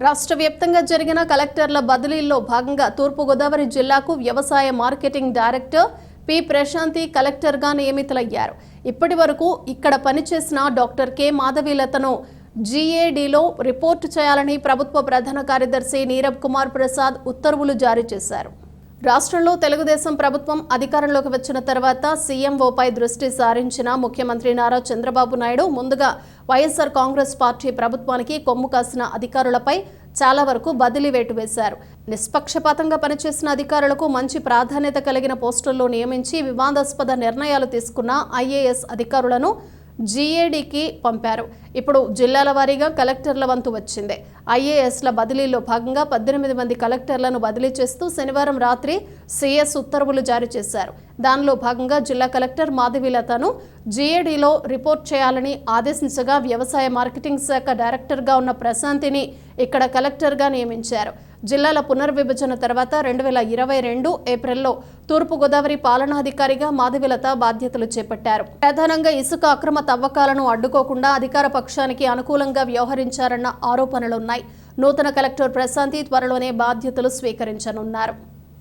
రాష్ట్ర వ్యాప్తంగా జరిగిన కలెక్టర్ల బదిలీల్లో భాగంగా తూర్పుగోదావరి జిల్లాకు వ్యవసాయ మార్కెటింగ్ డైరెక్టర్ పి ప్రశాంతి కలెక్టర్గా నియమితులయ్యారు. ఇప్పటి వరకు ఇక్కడ పనిచేసిన డాక్టర్ కె మాధవీలతను జీఏడీలో రిపోర్టు చేయాలని ప్రభుత్వ ప్రధాన కార్యదర్శి నీరబ్ కుమార్ ప్రసాద్ ఉత్తర్వులు జారీ చేశారు. రాష్ట్రంలో తెలుగుదేశం ప్రభుత్వం అధికారంలోకి వచ్చిన తర్వాత సీఎంఓపై దృష్టి సారించిన ముఖ్యమంత్రి నారా చంద్రబాబు నాయుడు ముందుగా వైఎస్ఆర్ కాంగ్రెస్ పార్టీ ప్రభుత్వానికి కొమ్ము కాసిన అధికారులపై చాలా వరకు బదిలీ వేటు వేశారు. నిష్పక్షపాతంగా పనిచేసిన అధికారులకు మంచి ప్రాధాన్యత కలిగిన పోస్టుల్లో నియమించి వివాదాస్పద నిర్ణయాలు తీసుకున్న ఐఏఎస్ అధికారులను జీఏడీకి పంపారు. ఇప్పుడు జిల్లాల వారీగా కలెక్టర్ల వంతు వచ్చింది. ఐఏఎస్ల బదిలీలో భాగంగా 18 మంది కలెక్టర్లను బదిలీ చేస్తూ శనివారం రాత్రి సీఎస్ ఉత్తర్వులు జారీ చేశారు. దానిలో భాగంగా జిల్లా కలెక్టర్ మాధవీలతను జీఏడీలో రిపోర్ట్ చేయాలని ఆదేశించగా వ్యవసాయ మార్కెటింగ్ శాఖ డైరెక్టర్గా ఉన్న ప్రశాంతిని ఇక్కడ కలెక్టర్గా నియమించారు. జిల్లాల పునర్విభజన తర్వాత 2022 ఏప్రిల్లో తూర్పుగోదావరి పాలనాధికారిగా మాధవీలత బాధ్యతలు చేపట్టారు. ప్రధానంగా ఇసుక అక్రమ తవ్వకాలను అడ్డుకోకుండా అధికార పక్షానికి అనుకూలంగా వ్యవహరించారన్న ఆరోపణలున్నాయి. నూతన కలెక్టర్ ప్రశాంతి త్వరలోనే బాధ్యతలు స్వీకరించనున్నారు.